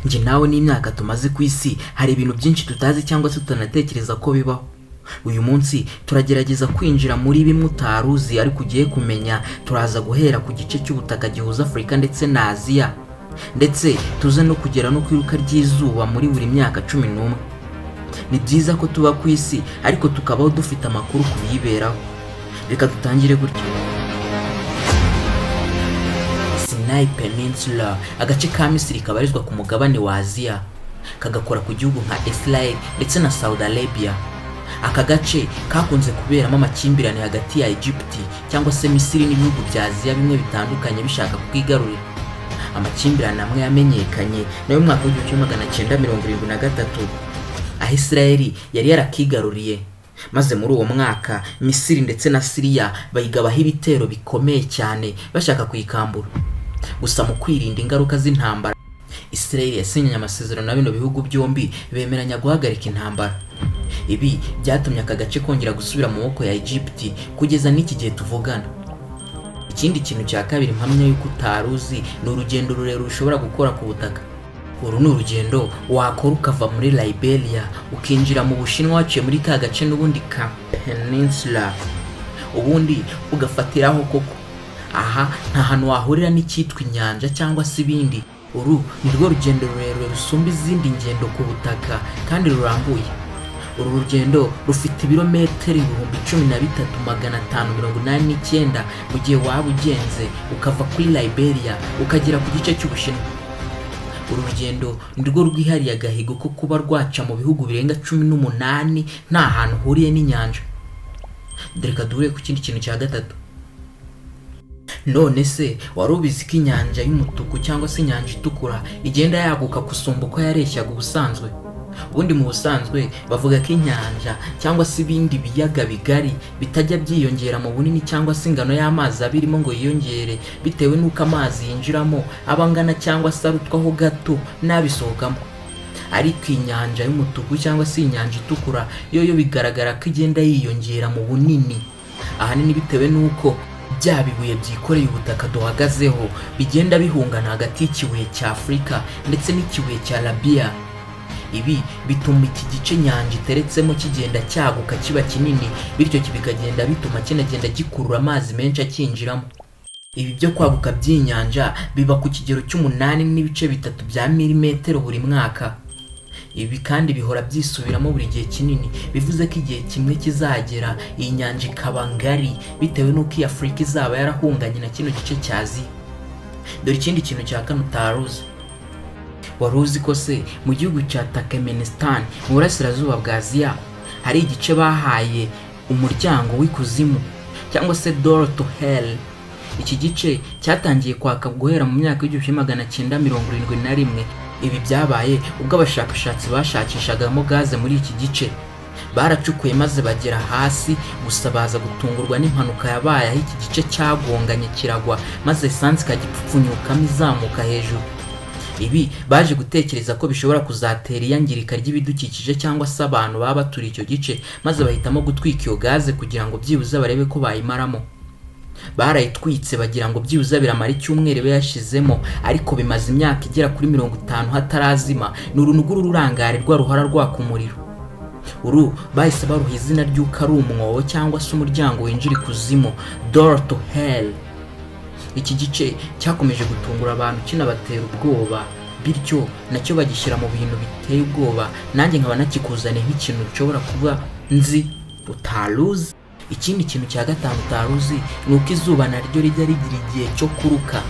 Nje nawe n'imyaka tumaze ku isi hari ibintu byinshi tutazi cyangwa se tutanatekereza ko bibaho. Uyu munsi turagerageza kwinjira muri bimwe utaruzi ariko ugiye kumenya. Turaza guhera ku gice cy'ubutaka gihuza Afrika ndetse na Aziya, ndetse tuze no kugera no kwiruka ry'izuba muri buri myaka 11. Ni byiza ko tuba ku isi ariko tukabaho dufite amakuru kubiyiberaho. Reka dutangire gutyo. Sinai Peninsula, agace ka Misiri kabarizwa ku mugabane wa Aziya, kagakora ku gihugu nka Israel ndetse na Saudi Arabia. Aka gace kakunze kuberamo amakimbirane hagati ya Egypt cyangwa se Misiri n'ibihugu bya Aziya bimwe bitandukanye bishaka kwigarurira. Amakimbirane amwe yamenyekanye nayo mwaka wa 1973 aho Israel yari yarakigaruriye, maze muri uwo mwaka Misiri ndetse na Syria bayigabaho ibitero bikomeye cyane bashaka kuyikambura. Gusa mu kwirinda ingaruka z'intambara, Israel yasinyanye amasezerano na bino bihugu byombi bemeranya guhagarika intambara. Ibi byatumye aka gace kongera gusubira mu maboko ya Egypt kugeza n'iki gihe tuvugana. Ikindi kintu cya kabiri mpamya yuko utaruzi ni urugendo rurerure ushobora gukora ku butaka. Uru ni urugendo wakora ukava muri Liberia ukinjira mu Bushinwa waciye muri ka gace n'ubundi ka Peninsula, ubundi ugafatiraho koko. Aha nta hantu wahurira n'icyitwa inyanja cyangwa se ibindi. Uru ni rwo rugendo rurerure rusumba izindi ngendo ku butaka kandi rurambuye. Uru rugendo rufite ibirometero 13,589 mu gihe waba ugenze ukava kuri Liberia ukagera ku gice cy'Ubushinwa. Uru rugendo nirwo rwihariye agahigo ko kuba rwaca mu bihugu birenga 18 nta hantu huriye n'inyanja. Reka duhure ku kindi kintu cya gatatu. None se warubizi ko inyanja y'umutuku cyangwa se inyanja itukura igenda yaguka kusumba uko yareshyaga ubusanzwe? Ubundi mu busanzwe bavuga ko inyanja cyangwa se ibindi biyaga bigari bitajya byiyongera mu bunini cyangwa se ingano y'amazi abirimo ngo yiyongere bitewe n'uko amazi yinjiramo abangana cyangwa se arutwaho gato nabisohokamo. Ariko inyanja y'umutuku cyangwa se inyanja itukura yo bigaragara ko igenda yiyongera mu bunini, ahanini bitewe n'uko bya bibuye byikoreye ubutaka duhagazeho bigenda bihungana hagati y'ikibuye cya Afrika ndetse n'ikibuye cya Arabia. Ibi bituma iki gice nyanja iteretsemo kigenda cyaguka kiba kinini, bityo kibikagenda bituma kinagenda gikurura amazi menshi akinjiramo. Ibi byo kwaguka by'inyanja biba ku kigero cy'8.3 bya milimetero buri mwaka. Ibi kandi bihora byisubiramo buri gihe kinini, bivuze ko igihe kimwe kizagera iyi nyanja ikaba ngari bitewe n'uko iyi Afrika izaba yarahunganye na kino gice cya Aziya. Dore ikindi kintu cya kane utaruzi. Waruzi ko se mu gihugu cya Turkmenistan mu burasirazuba bwa Aziya hari igice bahaye umuryango w'ikuzimu cyangwa se door to hell? Iki gice cyatangiye kwaka guhera mu myaka y'1971. Ibi byabaye ubwo abashakashatsi bashakishagamo gaze muri iki gice. Baracukuye maze bagera hasi, gusa baza gutungurwa n'impanuka yabaye aho iki gice cyagonganye kiragwa maze esansi kagipfupfunyukamo izamuka hejuru. Ibi baje gutekereza ko bishobora kuzatera iyangirika ry'ibidukikije cyangwa se abantu baba baturiye icyo gice, maze bahitamo gutwika iyo gaze kugira ngo byibuze barebe ko bayimaramo. Barayitwitse bagira ngo byibuze biramara icyumweru yashizemo, ariko bimaze imyaka igera kuri 50 hatarazima. Ni urunuguru rurangarirwa ruhora rwaka umuriro. Uru bahise baruha izina ry'uko ari umwobo cyangwa se umuryango winjira ikuzimu, door to hell. Iki gice cyakomeje gutungura abantu kinabatera ubwoba, bityo nacyo bagishyira mu bintu biteye ubwoba. Nanjye nkaba nakikuzane nk'ikintu nshobora kuba nzi utaruzi. Ikindi kintu cya gatanu utaruzi ni uko izuba naryo rijya rigira igihe cyo kuruka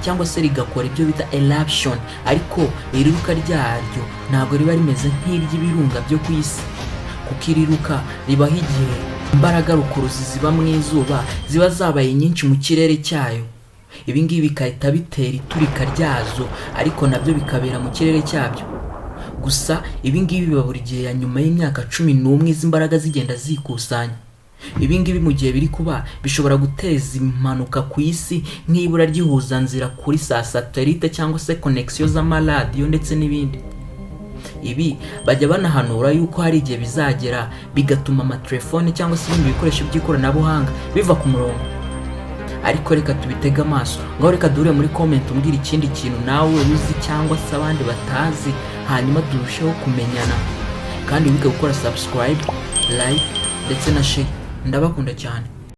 cyangwa se rigakora ibyo bita eruption, ariko iriruka ryaryo ntabwo riba rimeze nk'iry'ibirunga byo ku isi, kuko iriruka ribaho igihe imbaraga rukuruzi ziba mu izuba ziba zabaye nyinshi mu kirere cyayo. Ibi ngibi bikahita bitera iturika ryazo, ariko nabyo bikabera mu kirere cyabyo. Gusa ibi ngibi biba buri gihe ya nyuma y'imyaka 11 izi mbaraga zigenda zikusanya. Ibi ngibi mu gihe biri kuba bishobora guteza impanuka ku isi nk'ibura ry'ihuzanzira kuri satellite cyangwa se connection z'amaradiyo ndetse n'ibindi. Ibi bajya banahanura yuko hari igihe bizagera bigatuma amatelefone cyangwa se ibindi bikoresho by'ikoranabuhanga biva ku murongo. ariko reka tubitege amaso. Ngaho reka duhure muri comment umbwira ikindi kintu nawe uzi cyangwa se abandi batazi, hanyuma turusheho kumenyana. Kandi wibuke gukora subscribe, like ndetse na share. Ndabakunda cyane.